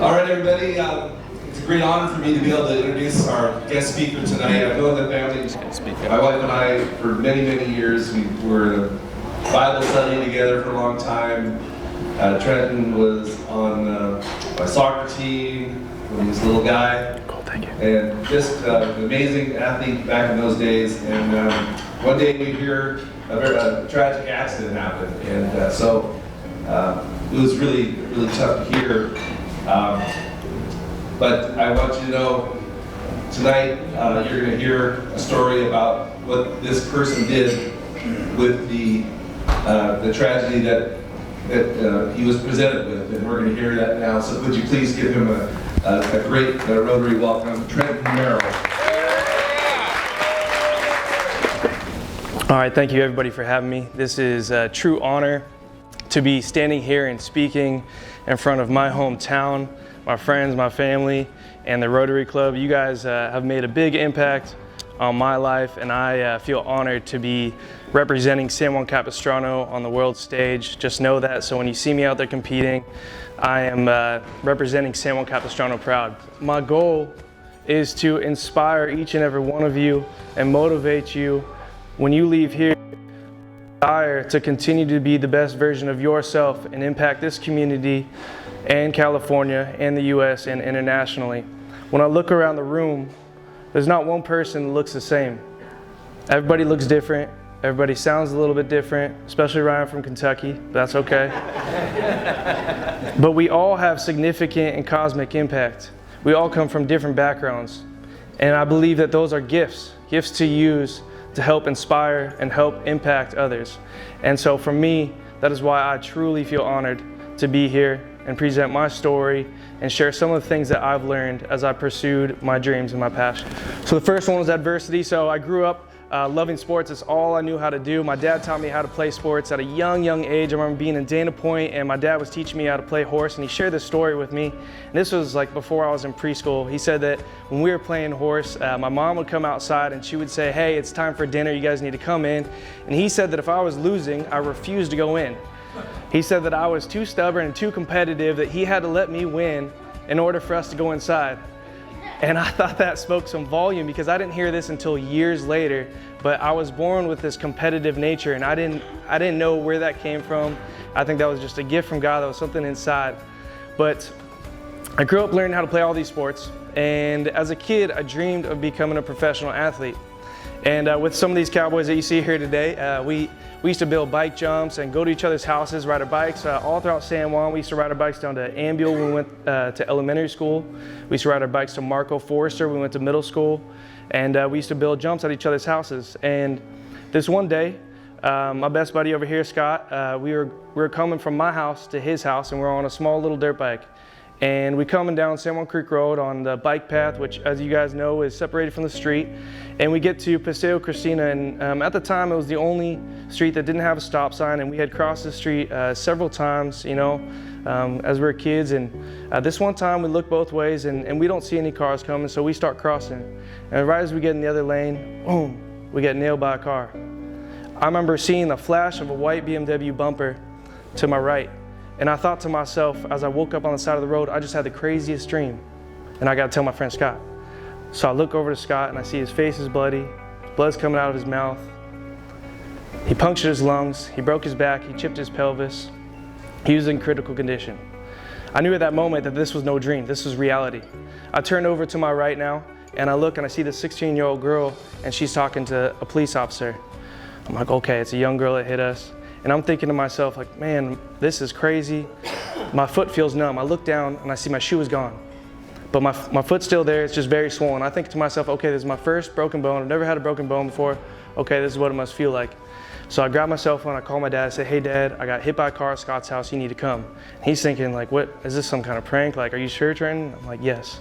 All right, everybody. It's a great honor for me to be able to introduce our guest speaker tonight. I've known the family, my wife and I, for many, many years. We were in a Bible study together for a long time. Trenten was on my soccer team when he was a little guy. Cool, thank you. And just an amazing athlete back in those days. And one day we hear a tragic accident happen. And so it was really, really tough to hear. But I want you to know, tonight you're going to hear a story about what this person did with the tragedy that he was presented with, and we're going to hear that now. So could you please give him a great Rotary welcome, Trenten Merrill. All right, thank you everybody for having me. This is a true honor to be standing here and speaking in front of my hometown, my friends, my family, and the Rotary Club. You guys have made a big impact on my life, and I feel honored to be representing San Juan Capistrano on the world stage. Just know that, so when you see me out there competing, I am representing San Juan Capistrano proud. My goal is to inspire each and every one of you and motivate you when you leave here to continue to be the best version of yourself and impact this community and California and the US and internationally. When I look around the room, there's not one person that looks the same. Everybody looks different. Everybody sounds a little bit different, especially Ryan from Kentucky, but that's okay. But we all have significant and cosmic impact. We all come from different backgrounds. And I believe that those are gifts to use to help inspire and help impact others. And so for me, that is why I truly feel honored to be here and present my story and share some of the things that I've learned as I pursued my dreams and my passion. So the first one was adversity. So I grew up loving sports. It's all I knew how to do. My dad taught me how to play sports at a young age. I remember being in Dana Point and my dad was teaching me how to play horse, and he shared this story with me. And this was like before I was in preschool. He said that when we were playing horse, my mom would come outside and she would say, "Hey, it's time for dinner. You guys need to come in." And he said that if I was losing, I refused to go in. He said that I was too stubborn and too competitive, that he had to let me win in order for us to go inside. And I thought that spoke some volume because I didn't hear this until years later, but I was born with this competitive nature and I didn't know where that came from. I think that was just a gift from God, that was something inside. But I grew up learning how to play all these sports, and as a kid I dreamed of becoming a professional athlete. And with some of these cowboys that you see here today, we used to build bike jumps and go to each other's houses, ride our bikes all throughout San Juan. We used to ride our bikes down to Ambule when we went to elementary school. We used to ride our bikes to Marco Forrester when we went to middle school. And we used to build jumps at each other's houses. And this one day, my best buddy over here, Scott, we were coming from my house to his house, and we were on a small little dirt bike. And we coming down San Juan Creek Road on the bike path, which, as you guys know, is separated from the street. And we get to Paseo Cristina, and at the time it was the only street that didn't have a stop sign, and we had crossed the street several times, you know, as we were kids. And this one time we look both ways, and we don't see any cars coming, so we start crossing. And right as we get in the other lane, boom, we get nailed by a car. I remember seeing the flash of a white BMW bumper to my right. And I thought to myself, as I woke up on the side of the road, I just had the craziest dream. And I got to tell my friend Scott. So I look over to Scott and I see his face is bloody, blood's coming out of his mouth. He punctured his lungs, he broke his back, he chipped his pelvis. He was in critical condition. I knew at that moment that this was no dream, this was reality. I turn over to my right now and I look and I see this 16-year-old girl and she's talking to a police officer. I'm like, okay, it's a young girl that hit us. And I'm thinking to myself, like, man, this is crazy. My foot feels numb. I look down and I see my shoe is gone. But my foot's still there, it's just very swollen. I think to myself, okay, this is my first broken bone. I've never had a broken bone before. Okay, this is what it must feel like. So I grab my cell phone, I call my dad, I say, "Hey Dad, I got hit by a car at Scott's house, you need to come." And he's thinking, like, what, is this some kind of prank? Like, are you sure, Trenten? I'm like, yes.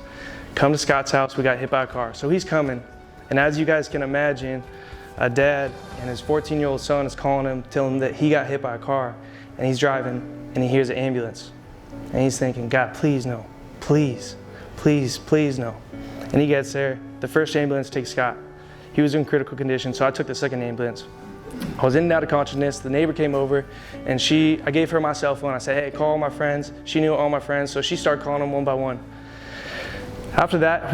Come to Scott's house, we got hit by a car. So he's coming. And as you guys can imagine, a dad and his 14-year-old son is calling him, telling him that he got hit by a car, and he's driving and he hears an ambulance. And he's thinking, God, please no, please, please, please no. And he gets there, the first ambulance takes Scott. He was in critical condition, so I took the second ambulance. I was in and out of consciousness. The neighbor came over and I gave her my cell phone. I said, hey, call all my friends. She knew all my friends, so she started calling them one by one. After that,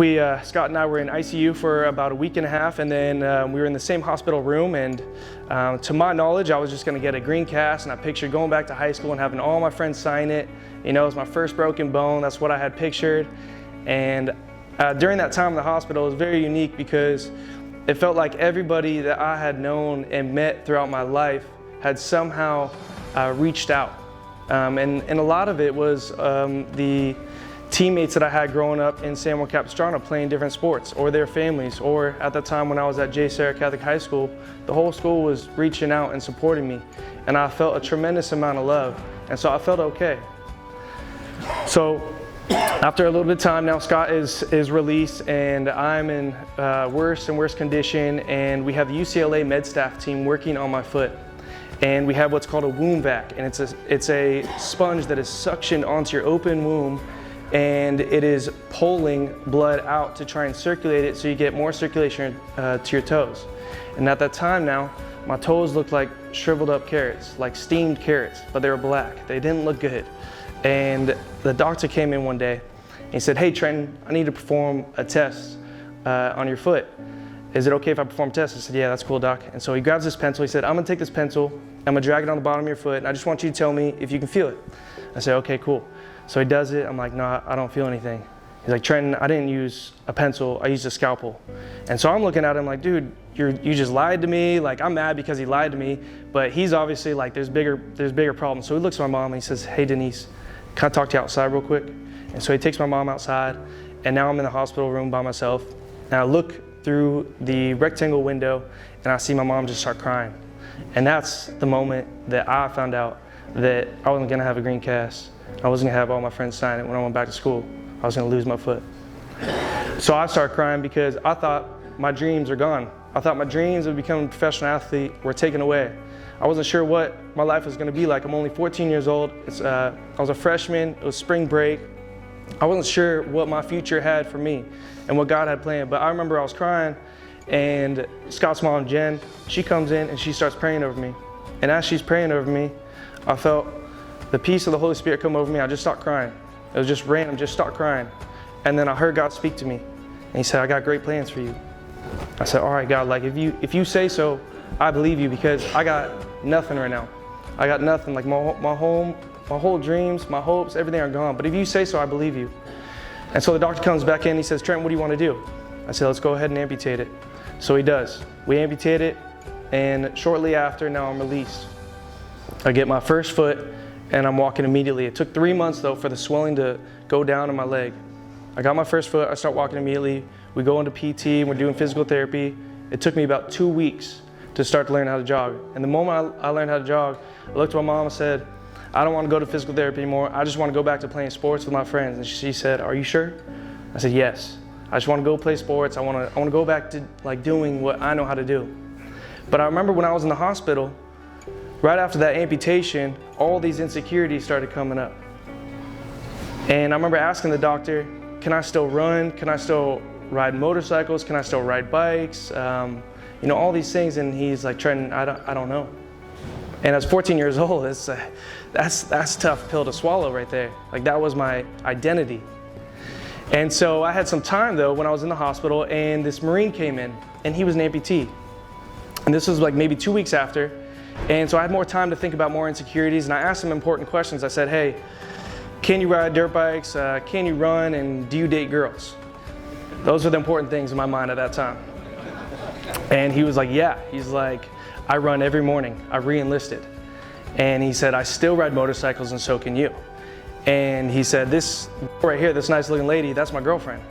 Scott and I were in ICU for about a week and a half, and then we were in the same hospital room, and to my knowledge, I was just gonna get a green cast, and I pictured going back to high school and having all my friends sign it. You know, it was my first broken bone. That's what I had pictured. And during that time in the hospital, it was very unique because it felt like everybody that I had known and met throughout my life had somehow reached out. And a lot of it was the teammates that I had growing up in San Juan Capistrano playing different sports, or their families, or at the time when I was at J. Sarah Catholic High School, the whole school was reaching out and supporting me. And I felt a tremendous amount of love. And so I felt okay. So after a little bit of time now, Scott is released, and I'm in worse and worse condition, and we have the UCLA med staff team working on my foot. And we have what's called a womb vac, and it's a sponge that is suctioned onto your open womb, and it is pulling blood out to try and circulate it so you get more circulation to your toes. And at that time now, my toes looked like shriveled up carrots, like steamed carrots, but they were black. They didn't look good. And the doctor came in one day and he said, hey Trenten, I need to perform a test on your foot. Is it okay if I perform a test? I said, yeah, that's cool, doc. And so he grabs this pencil. He said, I'm gonna take this pencil, I'm gonna drag it on the bottom of your foot, and I just want you to tell me if you can feel it. I said, okay, cool. So he does it. I'm like, no, I don't feel anything. He's like, Trenten, I didn't use a pencil, I used a scalpel. And so I'm looking at him like, dude, you just lied to me. Like, I'm mad because he lied to me, but he's obviously like, there's bigger problems. So he looks at my mom and he says, hey Denise, can I talk to you outside real quick? And so he takes my mom outside, and now I'm in the hospital room by myself. And I look through the rectangle window and I see my mom just start crying. And that's the moment that I found out that I wasn't gonna have a green cast. I wasn't gonna have all my friends sign it when I went back to school. I was gonna lose my foot. So I started crying because I thought my dreams are gone. I thought my dreams of becoming a professional athlete were taken away. I wasn't sure what my life was gonna be like. I'm only 14 years old. I was a freshman, it was spring break. I wasn't sure what my future had for me and what God had planned, but I remember I was crying, and Scott's mom, Jen, she comes in and she starts praying over me. And as she's praying over me, I felt the peace of the Holy Spirit come over me. I just stopped crying. It was just random, just stopped crying. And then I heard God speak to me, and he said, I got great plans for you. I said, all right, God, like if you say so, I believe you, because I got nothing right now. I got nothing, like my home, my whole dreams, my hopes, everything are gone. But if you say so, I believe you. And so the doctor comes back in, he says, Trent, what do you want to do? I said, let's go ahead and amputate it. So he does. We amputate it, and shortly after, now I'm released. I get my first foot, and I'm walking immediately. It took 3 months though for the swelling to go down in my leg. I got my first foot, I start walking immediately. We go into PT, we're doing physical therapy. It took me about 2 weeks to start to learn how to jog. And the moment I learned how to jog, I looked at my mom and said, I don't want to go to physical therapy anymore. I just want to go back to playing sports with my friends. And she said, are you sure? I said, yes. I just want to go play sports. I want to go back to like doing what I know how to do. But I remember when I was in the hospital, right after that amputation, all these insecurities started coming up. And I remember asking the doctor, can I still run? Can I still ride motorcycles? Can I still ride bikes? You know, all these things. And he's like, Trenten, I don't know. And I was 14 years old. That's a tough pill to swallow right there. Like, that was my identity. And so I had some time though when I was in the hospital, and this Marine came in, and he was an amputee. And this was like maybe 2 weeks after. And so I had more time to think about more insecurities, and I asked him important questions. I said, hey, can you ride dirt bikes? Can you run? And do you date girls? Those were the important things in my mind at that time. And he was like, yeah. He's like, I run every morning. I re-enlisted. And he said, I still ride motorcycles, and so can you. And he said, this right here, this nice looking lady, that's my girlfriend.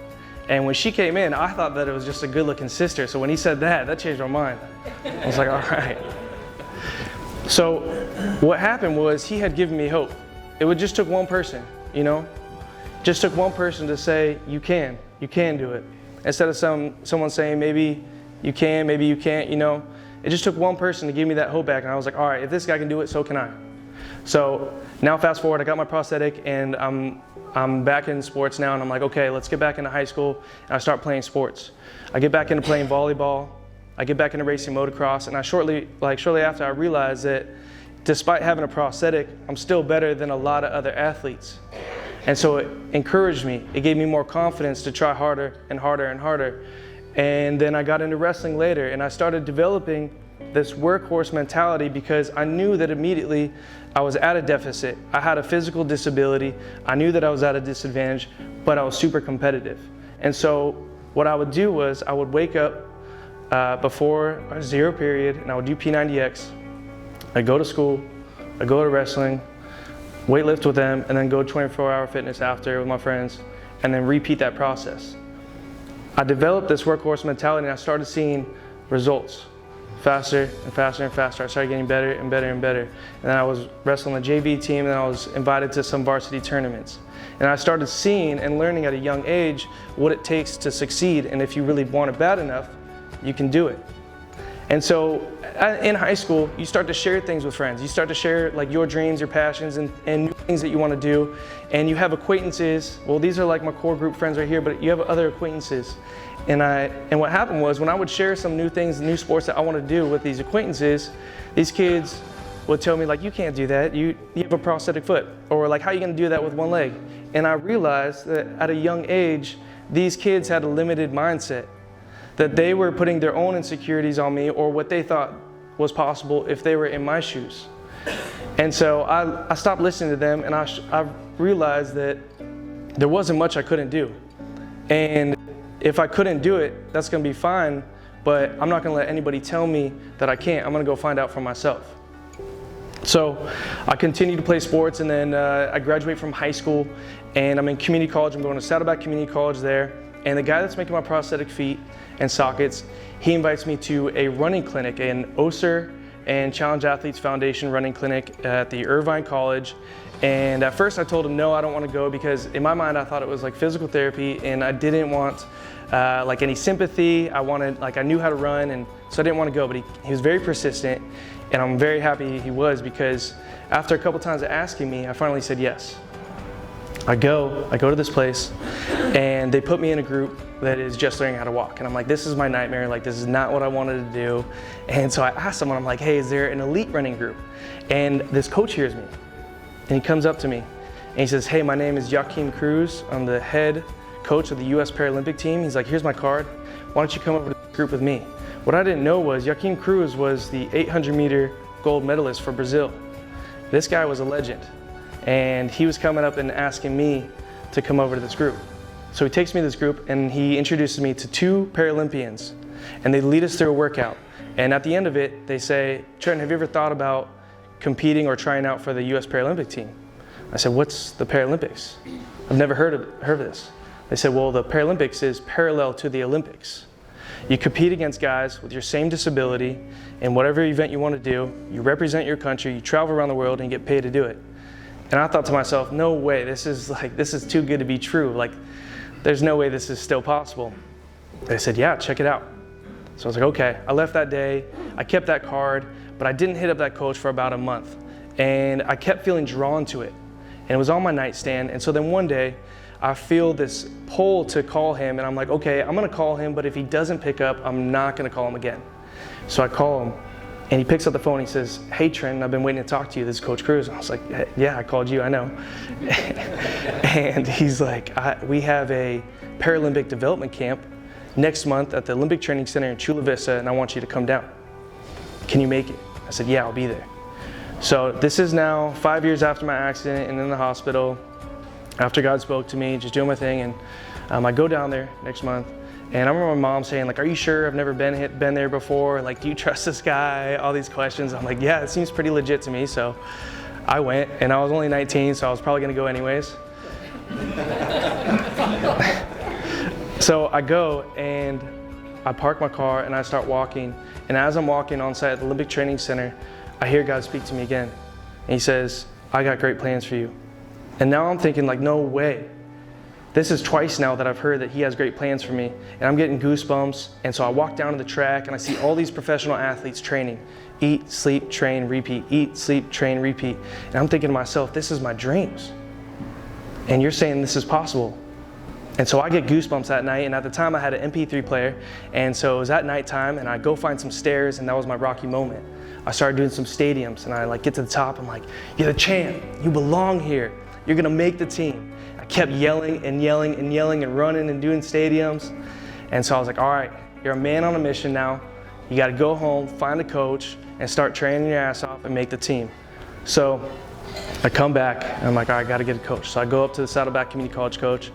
And when she came in, I thought that it was just a good looking sister. So when he said that changed my mind. I was like, all right. So what happened was, he had given me hope. It just took one person, you know? Just took one person to say, you can do it. Instead of someone saying, maybe you can, maybe you can't, you know? It just took one person to give me that hope back, and I was like, all right, if this guy can do it, so can I. So now fast forward, I got my prosthetic, and I'm back in sports now, and I'm like, okay, let's get back into high school, and I start playing sports. I get back into playing volleyball. I get back into racing motocross, and shortly after, I realized that despite having a prosthetic, I'm still better than a lot of other athletes. And so it encouraged me. It gave me more confidence to try harder and harder and harder. And then I got into wrestling later, and I started developing this workhorse mentality because I knew that immediately I was at a deficit. I had a physical disability. I knew that I was at a disadvantage, but I was super competitive. And so what I would do was I would wake up before a 0 period, and I would do P90X. I'd go to school, I'd go to wrestling, weight lift with them, and then go 24-hour fitness after with my friends, and then repeat that process. I developed this workhorse mentality, and I started seeing results faster and faster and faster. I started getting better and better and better. And then I was wrestling the JV team, and then I was invited to some varsity tournaments. And I started seeing and learning at a young age what it takes to succeed, and if you really want it bad enough, you can do it. And so in high school, you start to share things with friends. You start to share like your dreams, your passions, and new things that you want to do. And you have acquaintances. Well, these are like my core group friends right here, but you have other acquaintances. And what happened was when I would share some new things, new sports that I want to do with these acquaintances, these kids would tell me like, you can't do that. You have a prosthetic foot. Or like, how are you going to do that with one leg? And I realized that at a young age, these kids had a limited mindset, that they were putting their own insecurities on me or what they thought was possible if they were in my shoes. And so I stopped listening to them, and I realized that there wasn't much I couldn't do. And if I couldn't do it, that's gonna be fine, but I'm not gonna let anybody tell me that I can't. I'm gonna go find out for myself. So I continued to play sports, and then I graduate from high school, and I'm in community college. I'm going to Saddleback Community College there. And the guy that's making my prosthetic feet and sockets, he invites me to a running clinic, an OSER and Challenge Athletes Foundation running clinic at the Irvine College. And at first I told him, no, I don't want to go, because in my mind I thought it was like physical therapy, and I didn't want like any sympathy. I knew how to run, and so I didn't want to go, but he was very persistent, and I'm very happy he was, because after a couple times of asking me, I finally said yes. I go to this place, and they put me in a group that is just learning how to walk. And I'm like, this is my nightmare. Like, this is not what I wanted to do. And so I asked someone, I'm like, hey, is there an elite running group? And this coach hears me, and he comes up to me, and he says, hey, my name is Joaquin Cruz. I'm the head coach of the US Paralympic team. He's like, here's my card. Why don't you come over to this group with me? What I didn't know was Joaquin Cruz was the 800-meter gold medalist for Brazil. This guy was a legend. And he was coming up and asking me to come over to this group. So he takes me to this group, and he introduces me to 2 Paralympians, and they lead us through a workout. And at the end of it, they say, Trenten, have you ever thought about competing or trying out for the US Paralympic team? I said, what's the Paralympics? I've never heard of this. They said, well, the Paralympics is parallel to the Olympics. You compete against guys with your same disability in whatever event you want to do. You represent your country, you travel around the world, and you get paid to do it. And I thought to myself, no way, this is too good to be true. Like, there's no way this is still possible. They said, yeah, check it out. So I was like, okay. I left that day, I kept that card, but I didn't hit up that coach for about a month. And I kept feeling drawn to it. And it was on my nightstand. And so then one day, I feel this pull to call him, and I'm like, okay, I'm gonna call him, but if he doesn't pick up, I'm not gonna call him again. So I call him, and he picks up the phone and he says, hey Trenten, I've been waiting to talk to you. This is Coach Cruz. And I was like, yeah, I called you, I know. And he's like, we have a Paralympic development camp next month at the Olympic Training Center in Chula Vista, and I want you to come down. Can you make it? I said, yeah, I'll be there. So this is now 5 years after my accident and in the hospital, after God spoke to me, just doing my thing. And I go down there next month. And I remember my mom saying, like, are you sure? I've never been there before. Like, do you trust this guy? All these questions. I'm like, yeah, it seems pretty legit to me. So I went, and I was only 19, so I was probably gonna go anyways. So I go, and I park my car, and I start walking. And as I'm walking on site at the Olympic Training Center, I hear God speak to me again. And he says, I got great plans for you. And now I'm thinking, like, no way. This is twice now that I've heard that he has great plans for me, and I'm getting goosebumps. And so I walk down to the track, and I see all these professional athletes training. Eat, sleep, train, repeat. Eat, sleep, train, repeat. And I'm thinking to myself, this is my dreams. And you're saying this is possible. And so I get goosebumps that night, and at the time I had an MP3 player, and so it was at nighttime, and I go find some stairs, and that was my Rocky moment. I started doing some stadiums, and I like get to the top, I'm like, you're the champ, you belong here, you're gonna make the team. I kept yelling and yelling and yelling and running and doing stadiums. And so I was like, all right, you're a man on a mission now. You gotta go home, find a coach, and start training your ass off and make the team. So I come back, and I'm like, all right, I gotta get a coach. So I go up to the Saddleback Community College coach.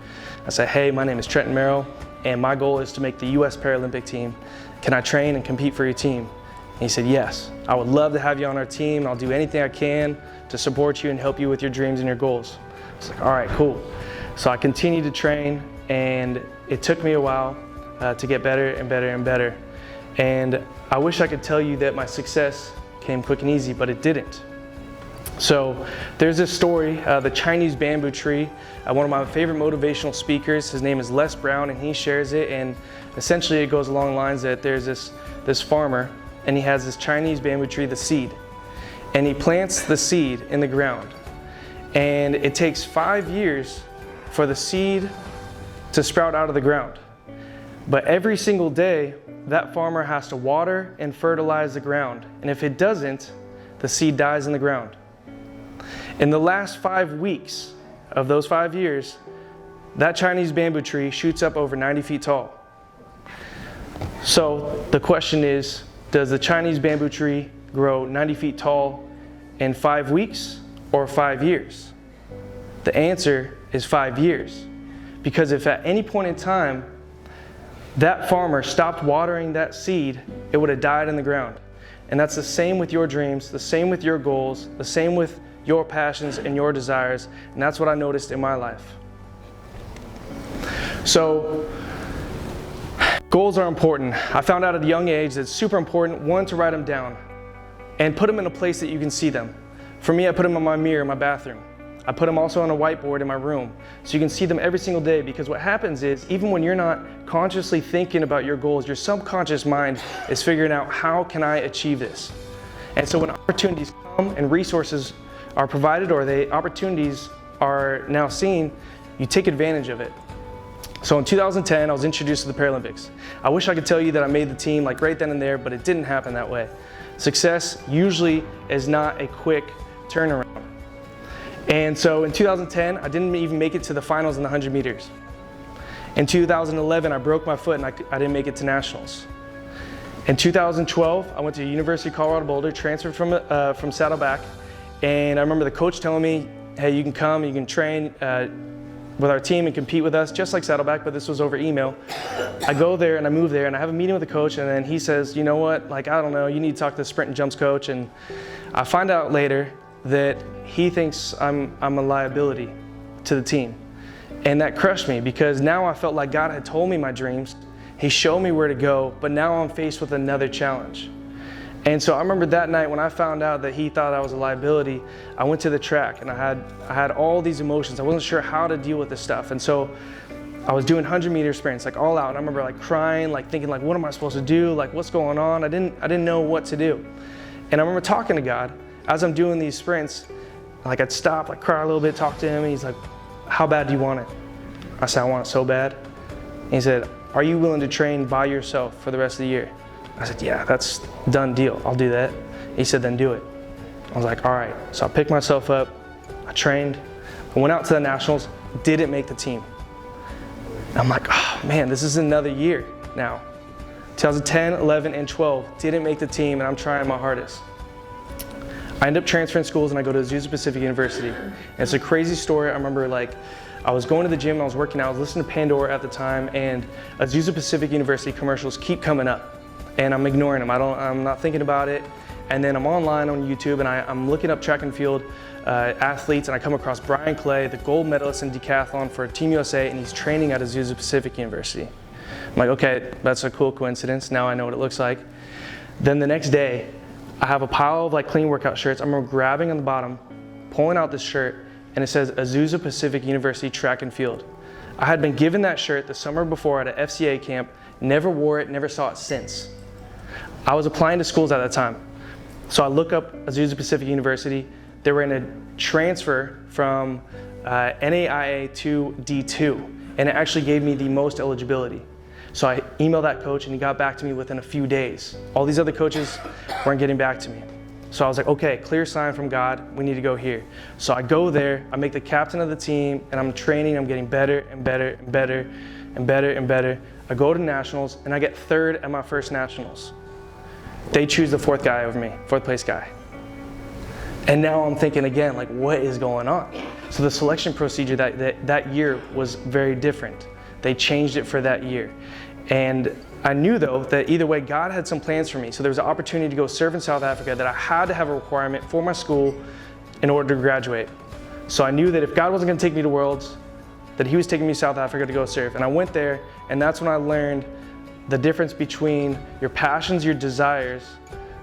I say, hey, my name is Trenten Merrill, and my goal is to make the US Paralympic team. Can I train and compete for your team? And he said, yes, I would love to have you on our team. I'll do anything I can to support you and help you with your dreams and your goals. I was like, all right, cool. So I continued to train, and it took me a while to get better and better and better. And I wish I could tell you that my success came quick and easy, but it didn't. So there's this story, the Chinese bamboo tree. One of my favorite motivational speakers, his name is Les Brown, and he shares it. And essentially it goes along the lines that there's this farmer, and he has this Chinese bamboo tree, the seed. And he plants the seed in the ground. And it takes 5 years for the seed to sprout out of the ground. But every single day, that farmer has to water and fertilize the ground. And if it doesn't, the seed dies in the ground. In the last 5 weeks of those 5 years, that Chinese bamboo tree shoots up over 90 feet tall. So the question is, does the Chinese bamboo tree grow 90 feet tall in 5 weeks or 5 years? The answer is 5 years. Because if at any point in time, that farmer stopped watering that seed, it would have died in the ground. And that's the same with your dreams, the same with your goals, the same with your passions and your desires. And that's what I noticed in my life. So, goals are important. I found out at a young age that it's super important, one, to write them down and put them in a place that you can see them. For me, I put them on my mirror in my bathroom. I put them also on a whiteboard in my room so you can see them every single day, because what happens is, even when you're not consciously thinking about your goals, your subconscious mind is figuring out, how can I achieve this? And so when opportunities come and resources are provided, or opportunities are now seen, you take advantage of it. So in 2010, I was introduced to the Paralympics. I wish I could tell you that I made the team like right then and there, but it didn't happen that way. Success usually is not a quick turnaround. And so in 2010, I didn't even make it to the finals in the 100 meters. In 2011, I broke my foot and I didn't make it to nationals. In 2012, I went to University of Colorado Boulder, transferred from Saddleback, and I remember the coach telling me, hey, you can come, you can train with our team and compete with us, just like Saddleback, but this was over email. I go there and I move there and I have a meeting with the coach, and then he says, you know what, like, I don't know, you need to talk to the sprint and jumps coach. And I find out later that he thinks I'm a liability to the team. And that crushed me, because now I felt like God had told me my dreams. He showed me where to go, but now I'm faced with another challenge. And so I remember that night when I found out that he thought I was a liability, I went to the track and I had all these emotions. I wasn't sure how to deal with this stuff. And so I was doing 100-meter sprints, like all out. And I remember like crying, like thinking like, what am I supposed to do? Like, what's going on? I didn't know what to do. And I remember talking to God as I'm doing these sprints. Like, I'd stop, like cry a little bit, talk to him. And he's like, how bad do you want it? I said, I want it so bad. And he said, are you willing to train by yourself for the rest of the year? I said, yeah, that's a done deal. I'll do that. He said, then do it. I was like, all right. So I picked myself up, I trained, I went out to the nationals, didn't make the team. I'm like, oh man, this is another year now. 2010, 11, and 12, didn't make the team, and I'm trying my hardest. I end up transferring schools and I go to Azusa Pacific University. And it's a crazy story. I remember like, I was going to the gym and I was working out, I was listening to Pandora at the time, and Azusa Pacific University commercials keep coming up. And I'm ignoring them, I'm not thinking about it. And then I'm online on YouTube and I'm looking up track and field athletes, and I come across Brian Clay, the gold medalist in decathlon for Team USA, and he's training at Azusa Pacific University. I'm like, okay, that's a cool coincidence, now I know what it looks like. Then the next day, I have a pile of like clean workout shirts. I remember grabbing on the bottom, pulling out this shirt, and it says Azusa Pacific University track and field. I had been given that shirt the summer before at an FCA camp, never wore it, never saw it since. I was applying to schools at that time. So I look up Azusa Pacific University. They were in a transfer from NAIA to D2. and it actually gave me the most eligibility. So I emailed that coach and he got back to me within a few days. All these other coaches weren't getting back to me. So I was like, okay, clear sign from God, we need to go here. So I go there, I make the captain of the team, and I'm training, I'm getting better and better and better and better and better. I go to nationals and I get third at my first nationals. They choose the fourth guy over me, fourth place guy. And now I'm thinking again, like, what is going on? So the selection procedure that year was very different. They changed it for that year. And I knew though that either way, God had some plans for me. So there was an opportunity to go serve in South Africa that I had to have a requirement for my school in order to graduate. So I knew that if God wasn't gonna take me to Worlds, that he was taking me to South Africa to go serve. And I went there, and that's when I learned the difference between your passions, your desires,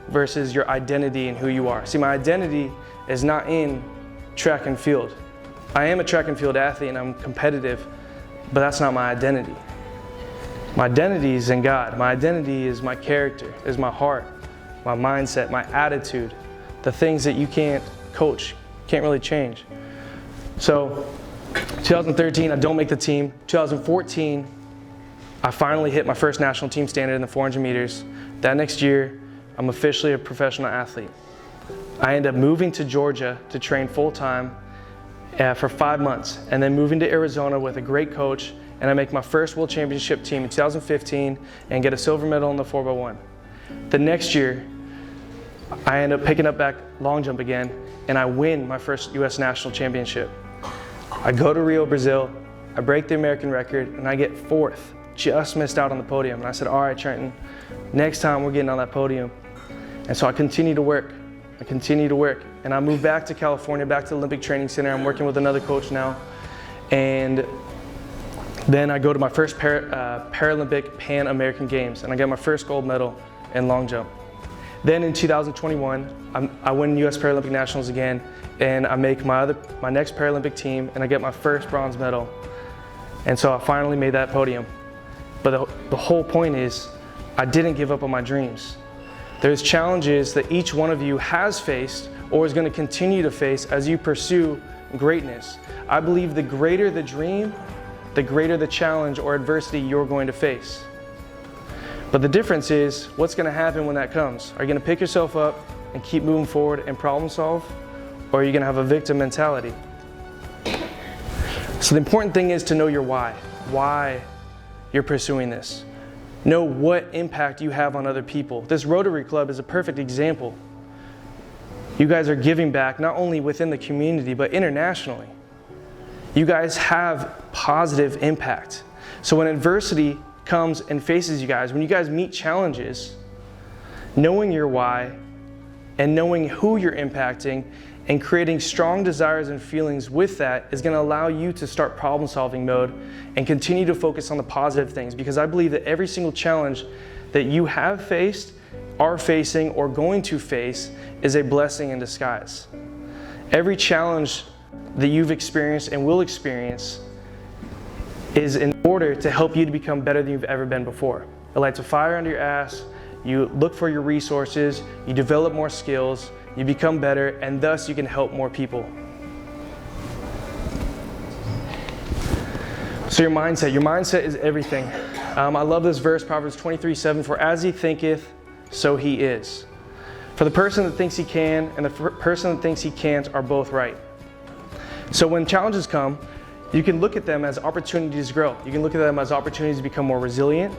versus your identity and who you are. See, my identity is not in track and field. I am a track and field athlete and I'm competitive, but that's not my identity. My identity is in God. My identity is my character, is my heart, my mindset, my attitude, the things that you can't coach, can't really change. So 2013, I don't make the team. 2014, I finally hit my first national team standard in the 400 meters. That next year, I'm officially a professional athlete. I end up moving to Georgia to train full-time for 5 months, and then moving to Arizona with a great coach, and I make my first world championship team in 2015 and get a silver medal in the 4x1. The next year, I end up picking up back long jump again, and I win my first US national championship. I go to Rio, Brazil, I break the American record, and I get fourth, just missed out on the podium. And I said, all right, Trenten, next time we're getting on that podium. And so I continue to work, and I moved back to California, back to the Olympic Training Center. I'm working with another coach now, and then I go to my first Paralympic Pan American Games, and I get my first gold medal in long jump. Then in 2021, I win US Paralympic Nationals again, and I make my next Paralympic team, and I get my first bronze medal. And so I finally made that podium. But the whole point is, I didn't give up on my dreams. There's challenges that each one of you has faced or is going to continue to face as you pursue greatness. I believe the greater the dream, the greater the challenge or adversity you're going to face. But the difference is, what's going to happen when that comes? Are you going to pick yourself up and keep moving forward and problem solve? Or are you going to have a victim mentality? So the important thing is to know your why you're pursuing this. Know what impact you have on other people. This Rotary Club is a perfect example. You guys are giving back not only within the community, but internationally. You guys have positive impact. So when adversity comes and faces you guys, when you guys meet challenges, knowing your why and knowing who you're impacting and creating strong desires and feelings with that is going to allow you to start problem solving mode and continue to focus on the positive things, because I believe that every single challenge that you have faced, are facing, or going to face is a blessing in disguise. Every challenge that you've experienced and will experience is in order to help you to become better than you've ever been before. It lights a fire under your ass, you look for your resources, you develop more skills, you become better, and thus you can help more people. So your mindset is everything. I love this verse, Proverbs 23:7, for as he thinketh, so he is. For the person that thinks he can and the person that thinks he can't are both right. So when challenges come, you can look at them as opportunities to grow. You can look at them as opportunities to become more resilient,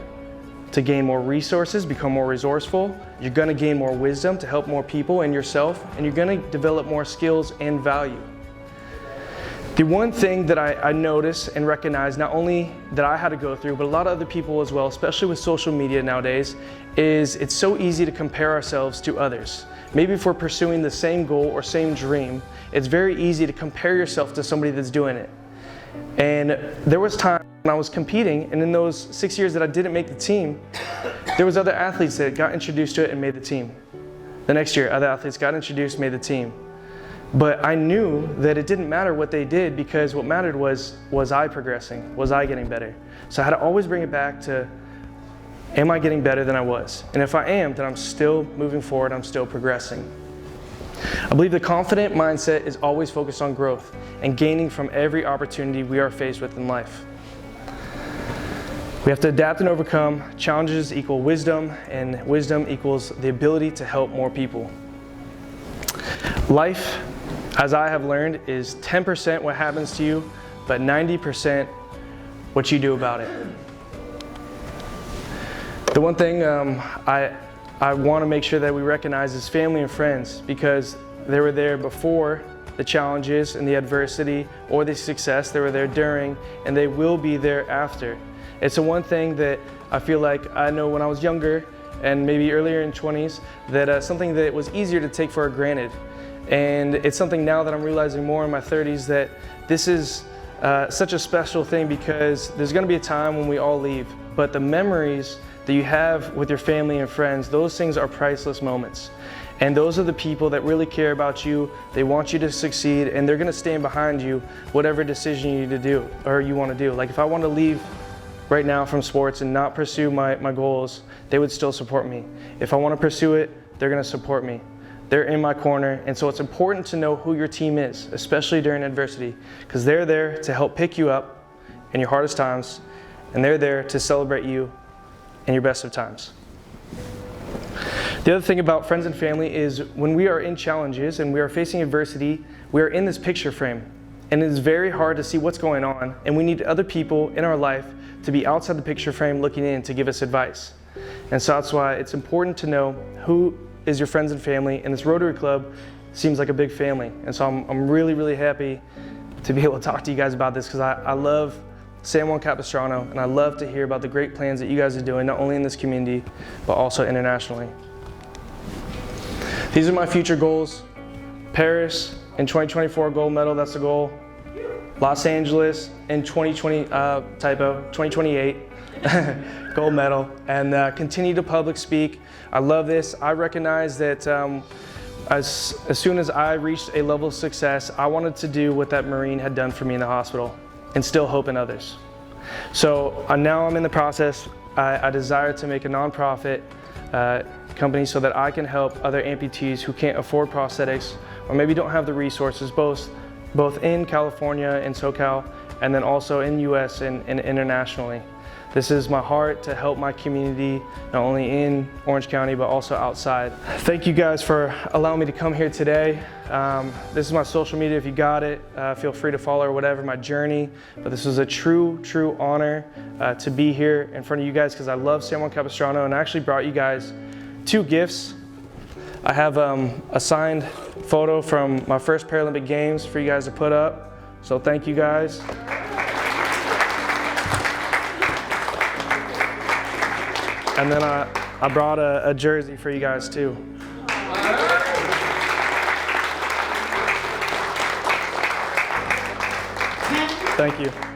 to gain more resources, become more resourceful. You're gonna gain more wisdom to help more people and yourself, and you're gonna develop more skills and value. The one thing that I notice and recognize, not only that I had to go through, but a lot of other people as well, especially with social media nowadays, is it's so easy to compare ourselves to others. Maybe if we're pursuing the same goal or same dream, it's very easy to compare yourself to somebody that's doing it. And there was time when I was competing, and in those 6 years that I didn't make the team, there was other athletes that got introduced to it and made the team. The next year, other athletes got introduced, made the team. But I knew that it didn't matter what they did, because what mattered was I progressing? Was I getting better? So I had to always bring it back to, am I getting better than I was? And if I am, then I'm still moving forward, I'm still progressing. I believe the confident mindset is always focused on growth and gaining from every opportunity we are faced with in life. We have to adapt and overcome. Challenges equal wisdom, and wisdom equals the ability to help more people. Life, as I have learned, is 10% what happens to you, but 90% what you do about it. The one thing I want to make sure that we recognize is family and friends, because they were there before the challenges and the adversity or the success. They were there during, and they will be there after. It's the one thing that I feel like I know when I was younger and maybe earlier in 20s, that something that was easier to take for granted. And it's something now that I'm realizing more in my 30s, that this is such a special thing, because there's going to be a time when we all leave, but the memories that you have with your family and friends, those things are priceless moments. And those are the people that really care about you. They want you to succeed, and they're going to stand behind you whatever decision you need to do or you want to do. Like if I want to leave right now from sports and not pursue my goals, they would still support me. If I want to pursue it, they're going to support me. They're in my corner, and so it's important to know who your team is, especially during adversity, because they're there to help pick you up in your hardest times, and they're there to celebrate you in your best of times. The other thing about friends and family is when we are in challenges and we are facing adversity, we are in this picture frame, and it is very hard to see what's going on, and we need other people in our life to be outside the picture frame looking in to give us advice. And so that's why it's important to know who is your friends and family, and this Rotary Club seems like a big family. And so I'm really, really happy to be able to talk to you guys about this, because I love San Juan Capistrano, and I love to hear about the great plans that you guys are doing, not only in this community, but also internationally. These are my future goals. Paris in 2024, gold medal, that's the goal. Los Angeles in 2028, gold medal, and continue to public speak. I love this. I recognize that as soon as I reached a level of success, I wanted to do what that Marine had done for me in the hospital, instill hope in others. So now I'm in the process. I desire to make a nonprofit company so that I can help other amputees who can't afford prosthetics or maybe don't have the resources, both in California and SoCal, and then also in US and internationally. This is my heart, to help my community, not only in Orange County, but also outside. Thank you guys for allowing me to come here today. This is my social media if you got it. Feel free to follow or whatever my journey. But this was a true honor to be here in front of you guys, because I love San Juan Capistrano, and I actually brought you guys 2 gifts. I have a signed photo from my first Paralympic Games for you guys to put up. So thank you guys. And then I brought a jersey for you guys too. Thank you.